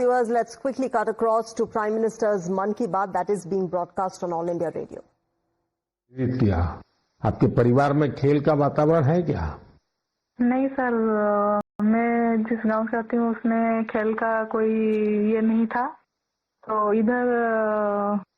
viewers, let's quickly cut across to Prime Minister's Mann Ki Baat that is being broadcast on All India Radio. क्या आपके परिवार में खेल का वातावरण है क्या? नहीं सर, मैं जिस गांव से आती हूँ उसमें खेल का कोई ये नहीं था। तो इधर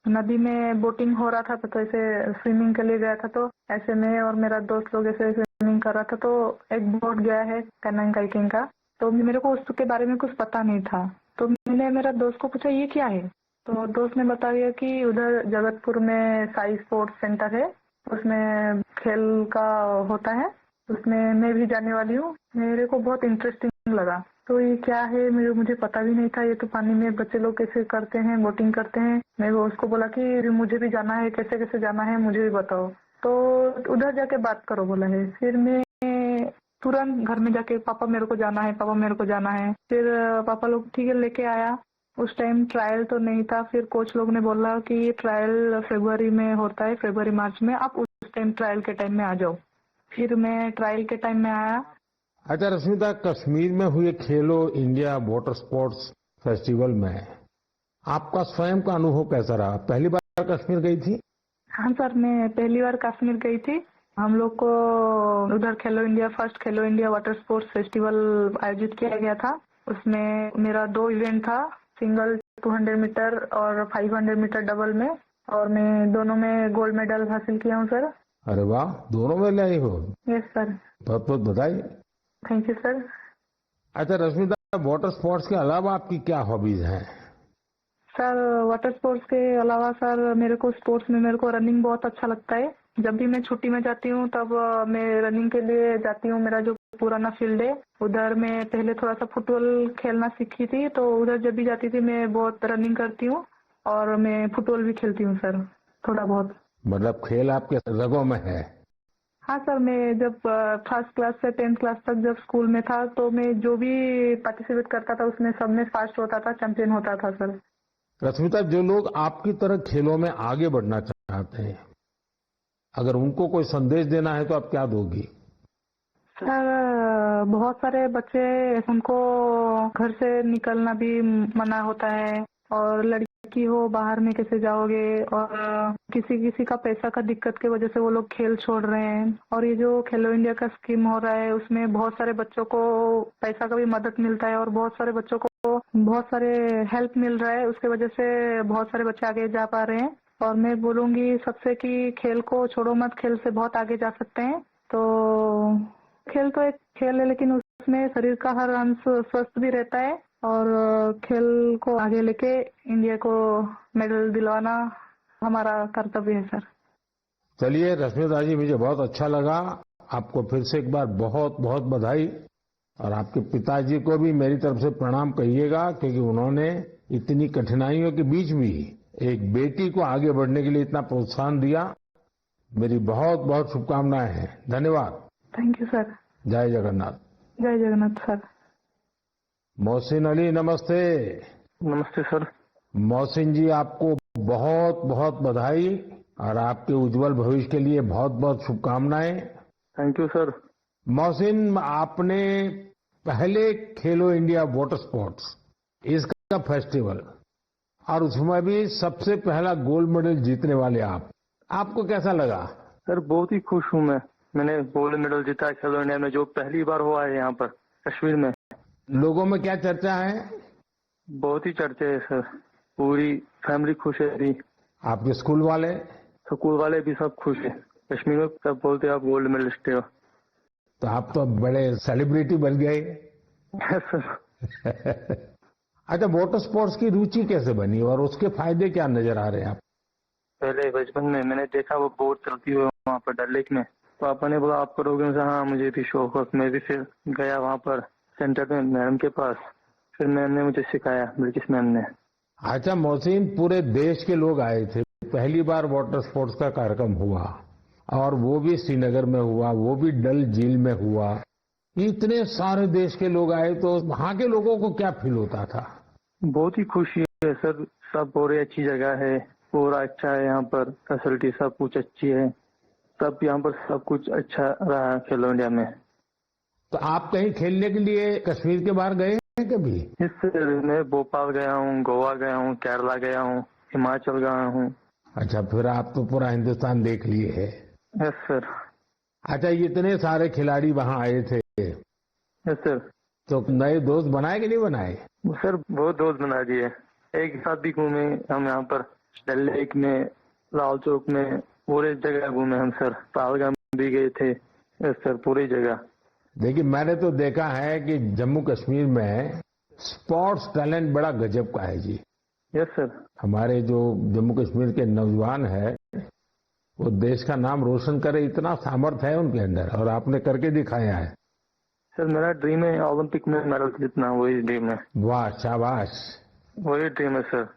नदी में बोटिंग हो रहा था तो ऐसे स्विमिंग के लिए गया था। तो ऐसे मैं और मेरा दोस्त लोग ऐसे स्विमिंग कर रहा था तो एक बोट गया है कैनन काइकिंग का। तो मेरे को उसके बारे में कुछ पता नहीं था। तो मैंने मेरा दोस्त को पूछा ये क्या है, तो दोस्त ने बता दिया कि उधर जगतपुर में साई स्पोर्ट्स सेंटर है, उसमें खेल का होता है, उसमें मैं भी जाने वाली हूँ। मेरे को बहुत इंटरेस्टिंग लगा। तो ये क्या है मुझे पता भी नहीं था। ये तो पानी में बच्चे लोग कैसे करते हैं, बोटिंग करते हैं। मैं उसको बोला कि मुझे भी जाना है, कैसे कैसे जाना है मुझे भी बताओ। तो उधर जाके बात करो बोला है। फिर मैं तुरंत घर में जाके पापा मेरे को जाना है, पापा मेरे को जाना है। फिर पापा लोग ठीक है लेके आया। उस टाइम ट्रायल तो नहीं था। फिर कोच लोग ने बोला कि ये ट्रायल फरवरी में होता है, फरवरी मार्च में, आप उस टाइम ट्रायल के टाइम में आ जाओ। फिर मैं ट्रायल के टाइम में आया। अच्छा रश्मिता, कश्मीर में हुए खेलो इंडिया वाटर स्पोर्ट्स फेस्टिवल में आपका स्वयं का अनुभव कैसा रहा? पहली बार कश्मीर गई थी? हाँ सर, मैं पहली बार कश्मीर गई थी। हम लोग को उधर फर्स्ट खेलो इंडिया वाटर स्पोर्ट्स फेस्टिवल आयोजित किया गया था। उसमें मेरा 2 इवेंट था, सिंगल 200 मीटर और 500 मीटर डबल में, और मैं दोनों में गोल्ड मेडल हासिल किया हूँ सर। अरे वाह, दोनों में लाई हो? Yes sir. बहुत बहुत बधाई। Thank you sir. अच्छा रश्मिता, वाटर स्पोर्ट्स के अलावा आपकी क्या हॉबीज हैं? सर वाटर स्पोर्ट्स के अलावा सर मेरे को रनिंग बहुत अच्छा लगता है। जब भी मैं छुट्टी में जाती हूँ तब मैं रनिंग के लिए जाती हूँ। मेरा जो पुराना फील्ड है उधर मैं पहले थोड़ा सा फुटबॉल खेलना सीखी थी, तो उधर जब भी जाती थी मैं बहुत रनिंग करती हूँ और मैं फुटबॉल भी खेलती हूँ सर, थोड़ा बहुत। मतलब खेल आपके रगों में है? हाँ सर, मैं जब फर्स्ट क्लास से 10th क्लास तक जब स्कूल में था तो मैं जो भी पार्टिसिपेट करता था उसमें सब में फर्स्ट होता था, चैंपियन होता था सर। रश्मिता, जो लोग आपकी तरह खेलों में आगे बढ़ना चाहते हैं, अगर उनको कोई संदेश देना है तो आप क्या दोगी? सर बहुत सारे बच्चे, उनको घर से निकलना भी मना होता है, और लड़की हो बाहर में कैसे जाओगे, और किसी का पैसा का दिक्कत की वजह से वो लोग खेल छोड़ रहे हैं। और ये जो खेलो इंडिया का स्कीम हो रहा है उसमें बहुत सारे बच्चों को पैसा का भी मदद मिलता है और बहुत सारे बच्चों को बहुत सारे हेल्प मिल रहा है। उसके वजह से बहुत सारे बच्चे आगे जा पा रहे हैं। और मैं बोलूंगी सबसे कि खेल को छोड़ो मत, खेल से बहुत आगे जा सकते हैं। तो खेल तो एक खेल है लेकिन उसमें शरीर का हर अंश स्वस्थ भी रहता है, और खेल को आगे लेके इंडिया को मेडल दिलवाना हमारा कर्तव्य है सर। चलिए रश्मिता जी, मुझे बहुत अच्छा लगा। आपको फिर से एक बार बहुत बहुत बधाई, और आपके पिताजी को भी मेरी तरफ से प्रणाम कहिएगा, क्योंकि उन्होंने इतनी कठिनाइयों के बीच भी एक बेटी को आगे बढ़ने के लिए इतना प्रोत्साहन दिया। मेरी बहुत बहुत शुभकामनाएं हैं। धन्यवाद। Thank you sir. जय जगन्नाथ। जय जगन्नाथ सर। मोहसिन अली, नमस्ते। नमस्ते सर। मोहसिन जी, आपको बहुत बहुत बधाई और आपके उज्जवल भविष्य के लिए बहुत बहुत शुभकामनाएं। Thank you sir. मोहसिन, आपने पहले खेलो इंडिया वाटर स्पोर्ट्स इसका फेस्टिवल, और उसमें भी सबसे पहला गोल्ड मेडल जीतने वाले आपको कैसा लगा? सर बहुत ही खुश हूँ मैंने गोल्ड मेडल जीता है खेलो इंडिया में, जो पहली बार हुआ है यहाँ पर कश्मीर में। लोगों में क्या चर्चा है? बहुत ही चर्चा है सर, पूरी फैमिली खुश है अभी। आपके स्कूल वाले भी सब खुश है। कश्मीर में सब बोलते हैं आप गोल्ड मेडलिस्ट हो। तो आप तो बड़े सेलिब्रिटी बन गए। सर अच्छा, वाटर स्पोर्ट्स की रुचि कैसे बनी और उसके फायदे क्या नजर आ रहे हैं आप? पहले बचपन में मैंने देखा वो बोट चलती हुई वहाँ पर डल लेक में, पापा ने बोला आप करोगे? हाँ मुझे भी शौक है। मैं भी फिर गया वहाँ पर सेंटर में मैडम के पास, फिर मैम ने मुझे सिखाया, ब्रिटिश मैम ने। अच्छा मोहसिन, पूरे देश के लोग आए थे, पहली बार वाटर स्पोर्ट्स का कार्यक्रम हुआ, और वो भी श्रीनगर में हुआ, वो भी डल झील में हुआ। इतने सारे देश के लोग आए, तो वहाँ के लोगों को क्या फील होता था? बहुत ही खुशी है सर, सब बहुत अच्छी जगह है, पूरा अच्छा है यहाँ पर, फैसिलिटी सब कुछ अच्छी है, सब यहाँ पर सब कुछ अच्छा रहा खेलो इंडिया में। तो आप कहीं खेलने के लिए कश्मीर के बाहर गए कभी? यस सर, मैं भोपाल गया हूँ, गोवा गया हूँ, केरला गया हूँ, हिमाचल गया हूँ। अच्छा, फिर आप तो पूरा हिंदुस्तान देख लिए है। Yes sir. अच्छा, इतने सारे खिलाड़ी वहाँ आए थे, यस सर। तो नए दोस्त बनाए कि नहीं बनाए? सर बहुत दोस्त बना दिए, एक साथ भी घूमे हम यहाँ पर, डल लेक में, लाल चौक में, पूरे जगह घूमे हम सर। पहलगाम भी गए थे। यस सर, पूरी जगह। देखिए, मैंने तो देखा है कि जम्मू कश्मीर में स्पोर्ट्स टैलेंट बड़ा गजब का है जी। Yes sir. हमारे जो जम्मू कश्मीर के नौजवान है, वो देश का नाम रोशन करे, इतना सामर्थ्य है उनके अंदर, और आपने करके दिखाया है। सर मेरा ड्रीम है ओलंपिक में मेडल जीतना, वही ड्रीम है। वाह, शाबाश। वही ड्रीम है सर।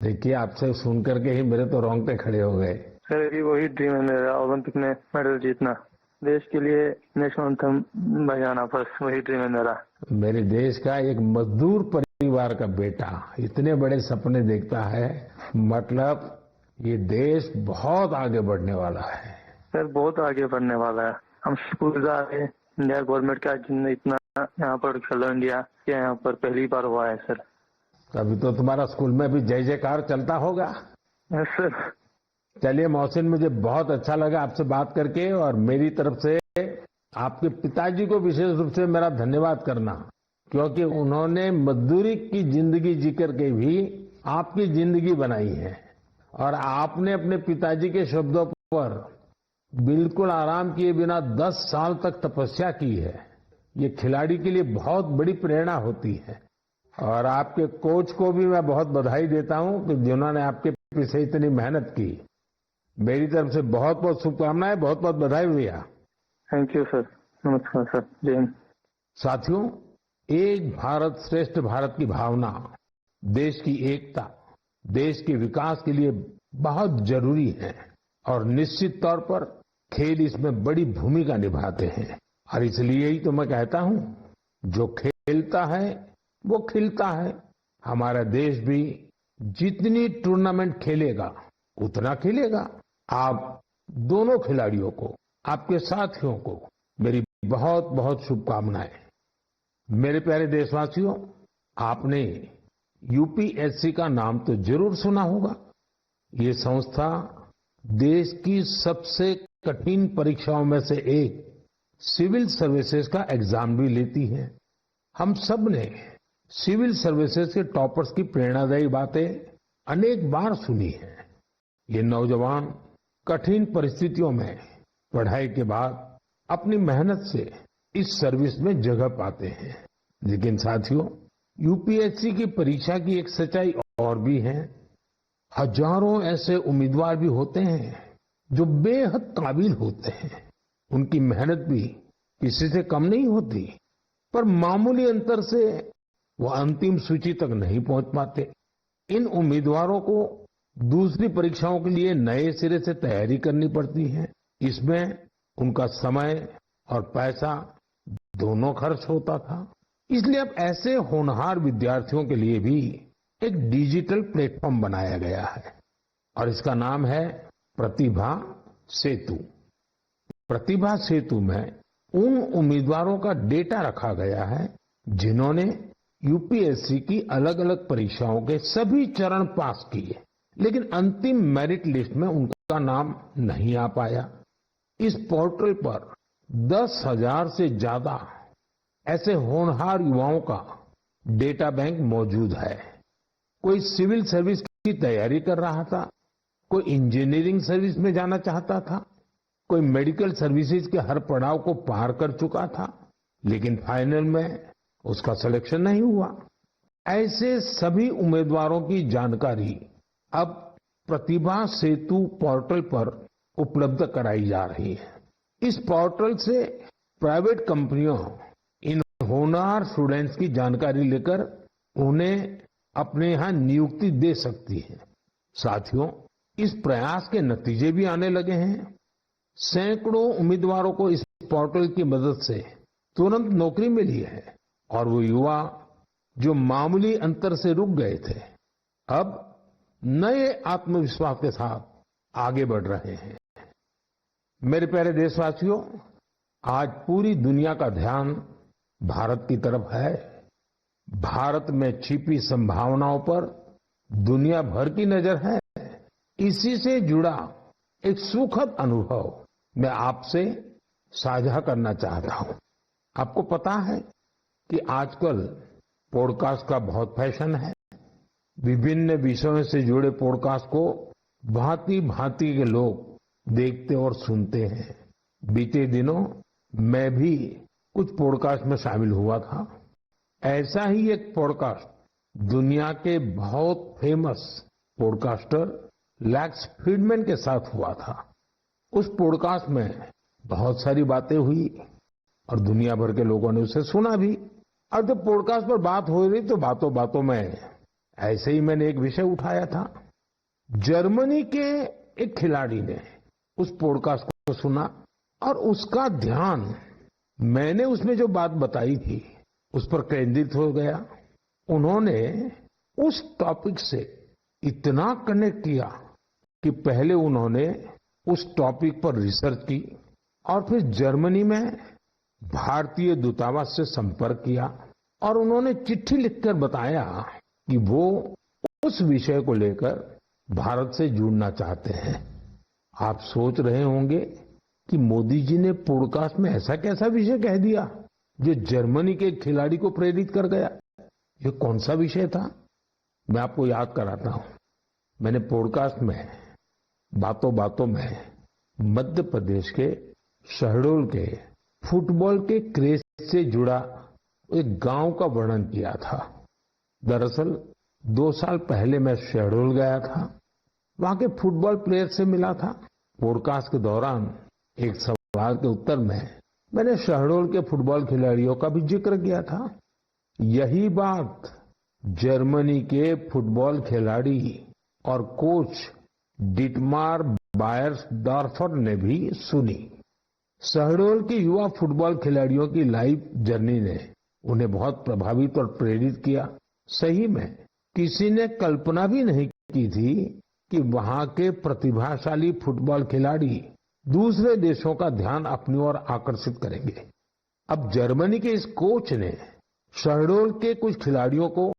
देखिए, आपसे सुन करके ही मेरे तो रोंगटे खड़े हो गए। सर अभी वही ड्रीम है मेरा, ओलंपिक में मेडल जीतना, देश के लिए नेशनल एंथम बजाना, बस वही ड्रीम है मेरा। मेरे देश का एक मजदूर परिवार का बेटा इतने बड़े सपने देखता है, मतलब ये देश बहुत आगे बढ़ने वाला है। सर बहुत आगे बढ़ने वाला है। हम शुक्रगुजार हैं इंडिया गवर्नमेंट का, जिनने इतना यहाँ पर खेलो इंडिया के यहाँ पर पहली बार हुआ है सर। अभी तो तुम्हारा स्कूल में भी जय जयकार चलता होगा। Yes sir. चलिए मोहसिन, मुझे बहुत अच्छा लगा आपसे बात करके, और मेरी तरफ से आपके पिताजी को विशेष रूप से मेरा धन्यवाद करना, क्योंकि उन्होंने मजदूरी की जिंदगी जी करके भी आपकी जिंदगी बनाई है, और आपने अपने पिताजी के शब्दों पर बिल्कुल आराम किए बिना 10 साल तक तपस्या की है। ये खिलाड़ी के लिए बहुत बड़ी प्रेरणा होती है, और आपके कोच को भी मैं बहुत बधाई देता हूं कि जिन्होंने आपके पीछे इतनी मेहनत की। मेरी तरफ से बहुत बहुत शुभकामनाएं, बहुत बहुत बधाई भैया। Thank you sir. नमस्कार सर। जय हिंद। साथियों, एक भारत श्रेष्ठ भारत की भावना देश की एकता, देश के विकास के लिए बहुत जरूरी है, और निश्चित तौर पर खेल इसमें बड़ी भूमिका निभाते हैं। और इसलिए ही तो मैं कहता हूं, जो खेलता है वो खिलता है। हमारा देश भी जितनी टूर्नामेंट खेलेगा उतना खिलेगा। आप दोनों खिलाड़ियों को, आपके साथियों को मेरी बहुत बहुत शुभकामनाएं। मेरे प्यारे देशवासियों, आपने यूपीएससी का नाम तो जरूर सुना होगा। ये संस्था देश की सबसे कठिन परीक्षाओं में से एक सिविल सर्विसेज का एग्जाम भी लेती है। हम सब ने सिविल सर्विसेज के टॉपर्स की प्रेरणादायी बातें अनेक बार सुनी है। ये नौजवान कठिन परिस्थितियों में पढ़ाई के बाद अपनी मेहनत से इस सर्विस में जगह पाते हैं। लेकिन साथियों, यूपीएससी की परीक्षा की एक सच्चाई और भी है। हजारों ऐसे उम्मीदवार भी होते हैं जो बेहद काबिल होते हैं। उनकी मेहनत भी किसी से कम नहीं होती, पर मामूली अंतर से वो अंतिम सूची तक नहीं पहुंच पाते। इन उम्मीदवारों को दूसरी परीक्षाओं के लिए नए सिरे से तैयारी करनी पड़ती है। इसमें उनका समय और पैसा दोनों खर्च होता था। इसलिए अब ऐसे होनहार विद्यार्थियों के लिए भी एक डिजिटल प्लेटफॉर्म बनाया गया है, और इसका नाम है प्रतिभा सेतु। प्रतिभा सेतु में उन उम्मीदवारों का डेटा रखा गया है जिन्होंने यूपीएससी की अलग अलग परीक्षाओं के सभी चरण पास किए, लेकिन अंतिम मेरिट लिस्ट में उनका नाम नहीं आ पाया। इस पोर्टल पर 10,000 से ज्यादा ऐसे होनहार युवाओं का डेटा बैंक मौजूद है। कोई सिविल सर्विस की तैयारी कर रहा था, कोई इंजीनियरिंग सर्विस में जाना चाहता था, कोई मेडिकल सर्विसेज के हर पड़ाव को पार कर चुका था, लेकिन फाइनल में उसका सिलेक्शन नहीं हुआ। ऐसे सभी उम्मीदवारों की जानकारी अब प्रतिभा सेतु पोर्टल पर उपलब्ध कराई जा रही है। इस पोर्टल से प्राइवेट कंपनियों इन होनहार स्टूडेंट्स की जानकारी लेकर उन्हें अपने यहां नियुक्ति दे सकती है। साथियों, इस प्रयास के नतीजे भी आने लगे हैं। सैकड़ों उम्मीदवारों को इस पोर्टल की मदद से तुरंत नौकरी मिली है, और वो युवा जो मामूली अंतर से रुक गए थे, अब नए आत्मविश्वास के साथ आगे बढ़ रहे हैं। मेरे प्यारे देशवासियों, आज पूरी दुनिया का ध्यान भारत की तरफ है। भारत में छिपी संभावनाओं पर दुनिया भर की नजर है। इसी से जुड़ा एक सुखद अनुभव मैं आपसे साझा करना चाहता हूं। आपको पता है कि आजकल पॉडकास्ट का बहुत फैशन है। विभिन्न विषयों से जुड़े पॉडकास्ट को भांति भांति के लोग देखते और सुनते हैं। बीते दिनों मैं भी कुछ पॉडकास्ट में शामिल हुआ था। ऐसा ही एक पॉडकास्ट दुनिया के बहुत फेमस पॉडकास्टर लेक्स फ्रीडमैन के साथ हुआ था। उस पॉडकास्ट में बहुत सारी बातें हुई और दुनिया भर के लोगों ने उसे सुना भी। और जब पॉडकास्ट पर बात हो रही तो बातों बातों में ऐसे ही मैंने एक विषय उठाया था। जर्मनी के एक खिलाड़ी ने उस पॉडकास्ट को सुना और उसका ध्यान मैंने उसमें जो बात बताई थी उस पर केंद्रित हो गया। उन्होंने उस टॉपिक से इतना कनेक्ट किया कि पहले उन्होंने उस टॉपिक पर रिसर्च की और फिर जर्मनी में भारतीय दूतावास से संपर्क किया और उन्होंने चिट्ठी लिखकर बताया कि वो उस विषय को लेकर भारत से जुड़ना चाहते हैं। आप सोच रहे होंगे कि मोदी जी ने पॉडकास्ट में ऐसा कैसा विषय कह दिया जो जर्मनी के खिलाड़ी को प्रेरित कर गया। ये कौन सा विषय था? मैं आपको याद कराता हूं। मैंने पॉडकास्ट में बातों बातों में मध्य प्रदेश के शहडोल के फुटबॉल के क्रेज से जुड़ा एक गांव का वर्णन किया था। दरअसल 2 साल पहले मैं शहडोल गया था। वहां के फुटबॉल प्लेयर से मिला था। पॉडकास्ट के दौरान एक सवाल के उत्तर में मैंने शहडोल के फुटबॉल खिलाड़ियों का भी जिक्र किया था। यही बात जर्मनी के फुटबॉल खिलाड़ी और कोच डिटमार बायर्सडॉर्फर ने भी सुनी। शहडोल के युवा फुटबॉल खिलाड़ियों की लाइफ जर्नी ने उन्हें बहुत प्रभावित और प्रेरित किया। सही में किसी ने कल्पना भी नहीं की थी कि वहां के प्रतिभाशाली फुटबॉल खिलाड़ी दूसरे देशों का ध्यान अपनी ओर आकर्षित करेंगे। अब जर्मनी के इस कोच ने शहडोल के कुछ खिलाड़ियों को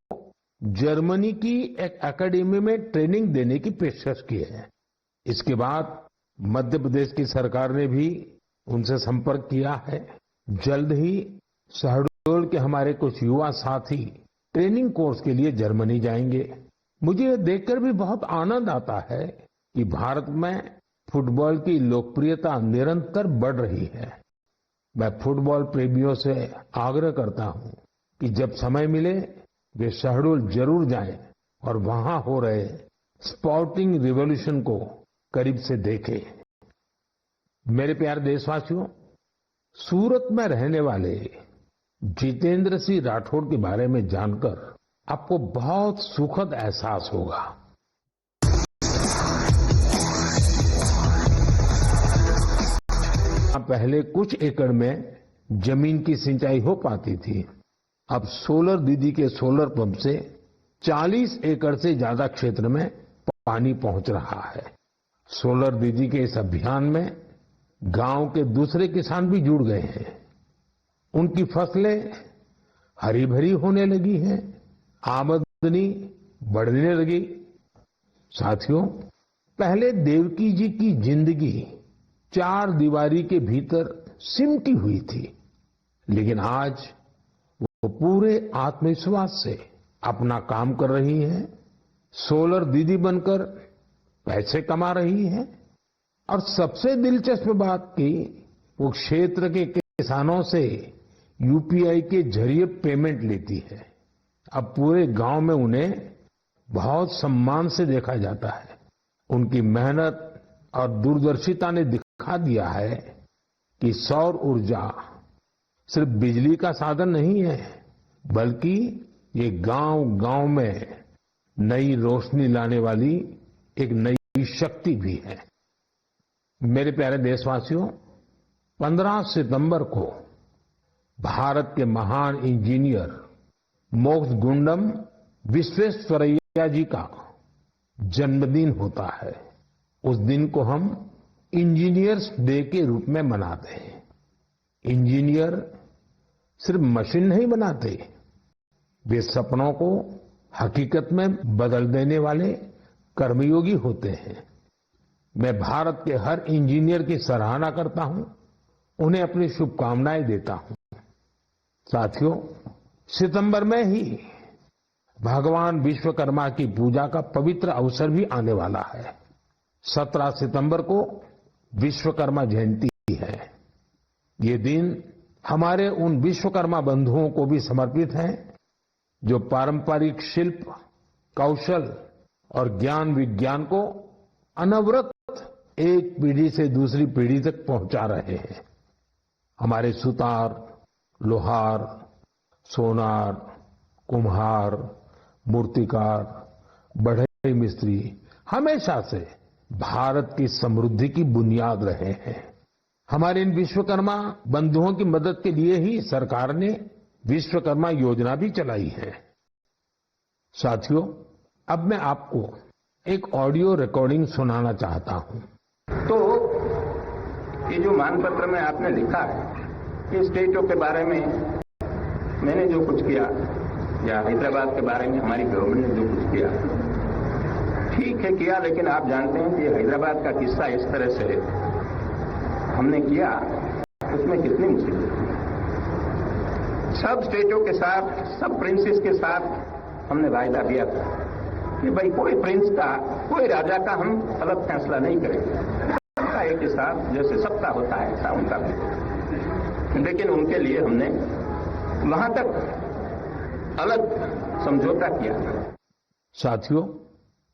जर्मनी की एक एकेडमी में ट्रेनिंग देने की पेशकश की है। इसके बाद मध्य प्रदेश की सरकार ने भी उनसे संपर्क किया है। जल्द ही शहडोल के हमारे कुछ युवा साथी ट्रेनिंग कोर्स के लिए जर्मनी जाएंगे। मुझे यह देखकर भी बहुत आनंद आता है कि भारत में फुटबॉल की लोकप्रियता निरंतर बढ़ रही है। मैं फुटबॉल प्रेमियों से आग्रह करता हूं कि जब समय मिले वे शहडोल जरूर जाएं और वहां हो रहे स्पोर्टिंग रिवॉल्यूशन को करीब से देखें। मेरे प्यारे देशवासियों, सूरत में रहने वाले जितेंद्र सिंह राठौड़ के बारे में जानकर आपको बहुत सुखद एहसास होगा। पहले कुछ एकड़ में जमीन की सिंचाई हो पाती थी। अब सोलर दीदी के सोलर पंप से 40 एकड़ से ज्यादा क्षेत्र में पानी पहुंच रहा है। सोलर दीदी के इस अभियान में गांव के दूसरे किसान भी जुड़ गए हैं। उनकी फसलें हरी भरी होने लगी हैं, आमदनी बढ़ने लगी। साथियों, पहले देवकी जी की जिंदगी 4 दीवारी के भीतर सिमटी हुई थी, लेकिन आज वो पूरे आत्मविश्वास से अपना काम कर रही हैं। सोलर दीदी बनकर पैसे कमा रही हैं और सबसे दिलचस्प बात की वो क्षेत्र के किसानों से यूपीआई के जरिए पेमेंट लेती है। अब पूरे गांव में उन्हें बहुत सम्मान से देखा जाता है। उनकी मेहनत और दूरदर्शिता ने दिखा दिया है कि सौर ऊर्जा सिर्फ बिजली का साधन नहीं है, बल्कि ये गांव-गांव में नई रोशनी लाने वाली एक नई शक्ति भी है। मेरे प्यारे देशवासियों, 15 सितंबर को भारत के महान इंजीनियर मोक्षगुंडम विश्वेश्वरैया जी का जन्मदिन होता है। उस दिन को हम इंजीनियर्स डे के रूप में मनाते हैं। इंजीनियर सिर्फ मशीन नहीं बनाते, वे सपनों को हकीकत में बदल देने वाले कर्मयोगी होते हैं। मैं भारत के हर इंजीनियर की सराहना करता हूं, उन्हें अपनी शुभकामनाएं देता हूं। साथियों, सितंबर में ही भगवान विश्वकर्मा की पूजा का पवित्र अवसर भी आने वाला है। 17 सितंबर को विश्वकर्मा जयंती है। ये दिन हमारे उन विश्वकर्मा बंधुओं को भी समर्पित है जो पारंपरिक शिल्प, कौशल और ज्ञान विज्ञान को अनवरत एक पीढ़ी से दूसरी पीढ़ी तक पहुंचा रहे हैं। हमारे सुतार, लोहार, सोनार, कुम्हार, मूर्तिकार, बढ़ई मिस्त्री हमेशा से भारत की समृद्धि की बुनियाद रहे हैं। हमारे इन विश्वकर्मा बंधुओं की मदद के लिए ही सरकार ने विश्वकर्मा योजना भी चलाई है। साथियों, अब मैं आपको एक ऑडियो रिकॉर्डिंग सुनाना चाहता हूं। तो ये जो मानपत्र में आपने लिखा है, ये स्टेटों के बारे में मैंने जो कुछ किया या हैदराबाद के बारे में हमारी गवर्नमेंट ने जो कुछ किया, ठीक है किया, लेकिन आप जानते हैं कि हैदराबाद का किस्सा इस तरह से हमने किया, उसमें कितनी मुसीबत थी। सब स्टेटों के साथ, सब प्रिंसेस के साथ हमने वायदा दिया था कि भाई कोई प्रिंस का, कोई राजा का हम अलग फैसला नहीं करेंगे। सबका एक के साथ जैसे सबका होता है ऐसा उनका भी होता है। लेकिन उनके लिए हमने वहां तक अलग समझौता किया। साथियों,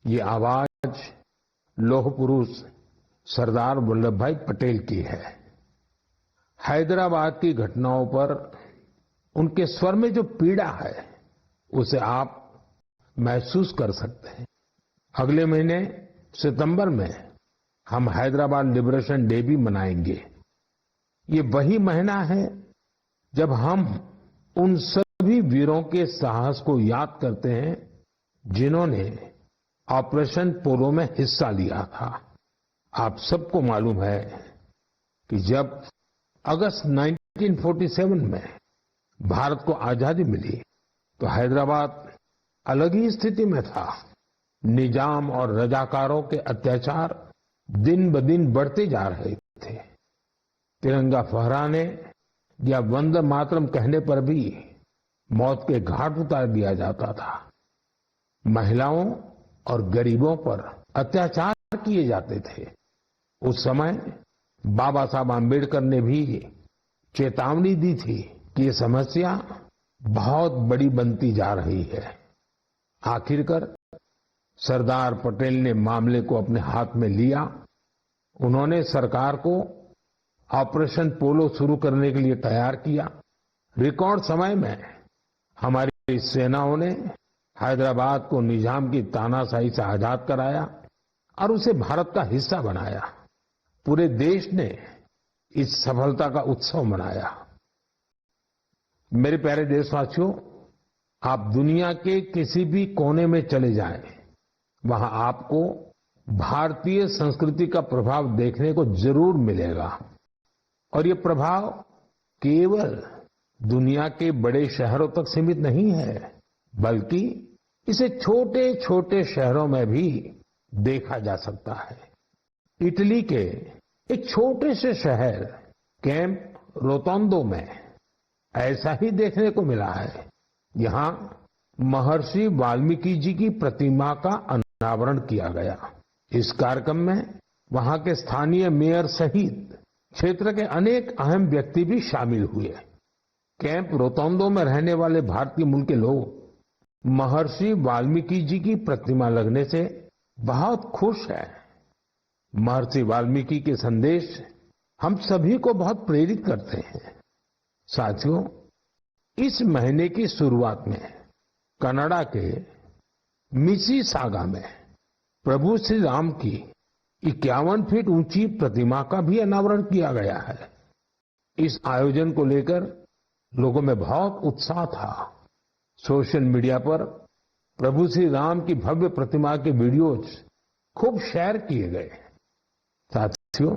ये आवाज लौह पुरुष सरदार वल्लभ भाई पटेल की है। हैदराबाद की घटनाओं पर उनके स्वर में जो पीड़ा है, उसे आप महसूस कर सकते हैं। अगले महीने सितंबर में हम हैदराबाद लिबरेशन डे भी मनाएंगे। ये वही महीना है जब हम उन सभी वीरों के साहस को याद करते हैं जिन्होंने ऑपरेशन पोलो में हिस्सा लिया था। आप सबको मालूम है कि जब अगस्त 1947 में भारत को आजादी मिली तो हैदराबाद अलग ही स्थिति में था। निजाम और रजाकारों के अत्याचार दिन ब दिन बढ़ते जा रहे थे। तिरंगा फहराने या वंदे मातरम कहने पर भी मौत के घाट उतार दिया जाता था। महिलाओं और गरीबों पर अत्याचार किए जाते थे। उस समय बाबा साहब आम्बेडकर ने भी चेतावनी दी थी कि ये समस्या बहुत बड़ी बनती जा रही है। आखिरकार सरदार पटेल ने मामले को अपने हाथ में लिया। उन्होंने सरकार को ऑपरेशन पोलो शुरू करने के लिए तैयार किया। रिकॉर्ड समय में हमारी सेनाओं ने हैदराबाद को निजाम की तानाशाही से आजाद कराया और उसे भारत का हिस्सा बनाया। पूरे देश ने इस सफलता का उत्सव मनाया। मेरे प्यारे देशवासियों, आप दुनिया के किसी भी कोने में चले जाएं, वहां आपको भारतीय संस्कृति का प्रभाव देखने को जरूर मिलेगा। और ये प्रभाव केवल दुनिया के बड़े शहरों तक सीमित नहीं है, बल्कि इसे छोटे छोटे शहरों में भी देखा जा सकता है। इटली के एक छोटे से शहर कैंप रोतोंडो में ऐसा ही देखने को मिला है। यहां महर्षि वाल्मीकि जी की प्रतिमा का अनावरण किया गया। इस कार्यक्रम में वहां के स्थानीय मेयर सहित क्षेत्र के अनेक अहम व्यक्ति भी शामिल हुए। कैंप रोतोंडो में रहने वाले भारतीय मूल के लोग महर्षि वाल्मीकि जी की प्रतिमा लगने से बहुत खुश हैं। महर्षि वाल्मीकि के संदेश हम सभी को बहुत प्रेरित करते हैं। साथियों, इस महीने की शुरुआत में कनाडा के मिसिसागा में प्रभु श्री राम की 51 फीट ऊंची प्रतिमा का भी अनावरण किया गया है। इस आयोजन को लेकर लोगों में बहुत उत्साह था। सोशल मीडिया पर प्रभु श्री राम की भव्य प्रतिमा के वीडियोज खूब शेयर किए गए। साथियों,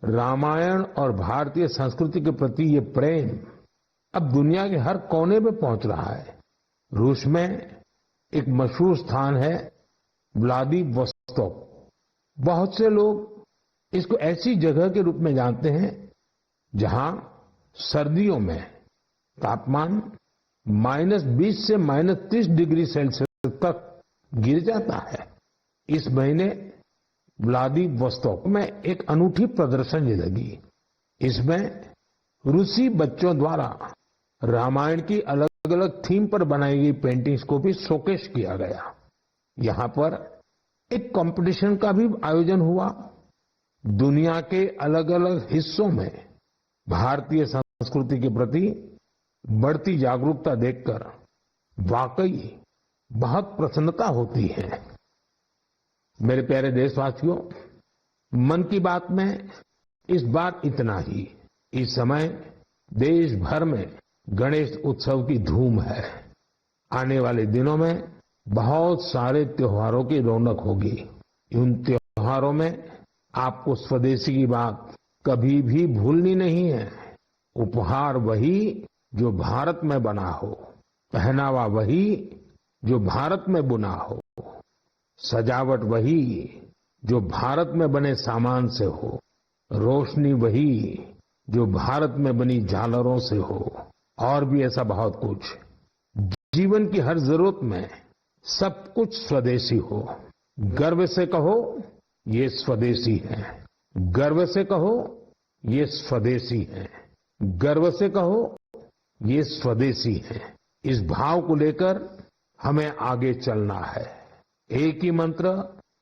रामायण और भारतीय संस्कृति के प्रति ये प्रेम अब दुनिया के हर कोने में पहुंच रहा है। रूस में एक मशहूर स्थान है व्लादिवोस्तोक। बहुत से लोग इसको ऐसी जगह के रूप में जानते हैं जहां सर्दियों में तापमान -20 से -30 डिग्री सेल्सियस तक गिर जाता है। इस महीने व्लादिवोस्तोक में एक अनूठी प्रदर्शनी लगी। इसमें रूसी बच्चों द्वारा रामायण की अलग अलग थीम पर बनाई गई पेंटिंग्स को भी शोकेस किया गया। यहां पर एक कंपटीशन का भी आयोजन हुआ। दुनिया के अलग अलग हिस्सों में भारतीय संस्कृति के प्रति बढ़ती जागरूकता देखकर वाकई बहुत प्रसन्नता होती है। मेरे प्यारे देशवासियों, मन की बात में इस बार इतना ही। इस समय देश भर में गणेश उत्सव की धूम है। आने वाले दिनों में बहुत सारे त्योहारों की रौनक होगी। उन त्योहारों में आपको स्वदेशी की बात कभी भी भूलनी नहीं है। उपहार वही जो भारत में बना हो, पहनावा वही जो भारत में बुना हो, सजावट वही जो भारत में बने सामान से हो, रोशनी वही जो भारत में बनी झालरों से हो, और भी ऐसा बहुत कुछ। जीवन की हर जरूरत में सब कुछ स्वदेशी हो। गर्व से कहो ये स्वदेशी है, गर्व से कहो ये स्वदेशी है, गर्व से कहो ये स्वदेशी है। इस भाव को लेकर हमें आगे चलना है। एक ही मंत्र,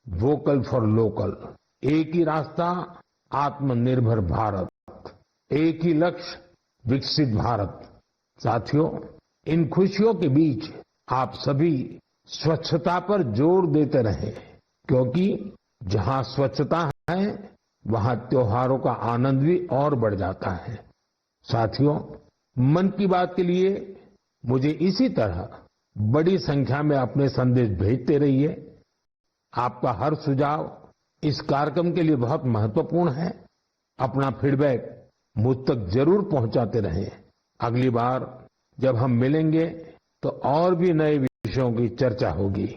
वोकल फॉर लोकल। एक ही रास्ता, आत्मनिर्भर भारत। एक ही लक्ष्य, विकसित भारत। साथियों, इन खुशियों के बीच आप सभी स्वच्छता पर जोर देते रहें, क्योंकि जहां स्वच्छता है वहां त्योहारों का आनंद भी और बढ़ जाता है। साथियों, मन की बात के लिए मुझे इसी तरह बड़ी संख्या में अपने संदेश भेजते रहिए। आपका हर सुझाव इस कार्यक्रम के लिए बहुत महत्वपूर्ण है। अपना फीडबैक मुझ तक जरूर पहुंचाते रहें। अगली बार जब हम मिलेंगे तो और भी नए विषयों की चर्चा होगी।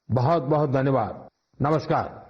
बहुत बहुत धन्यवाद। नमस्कार।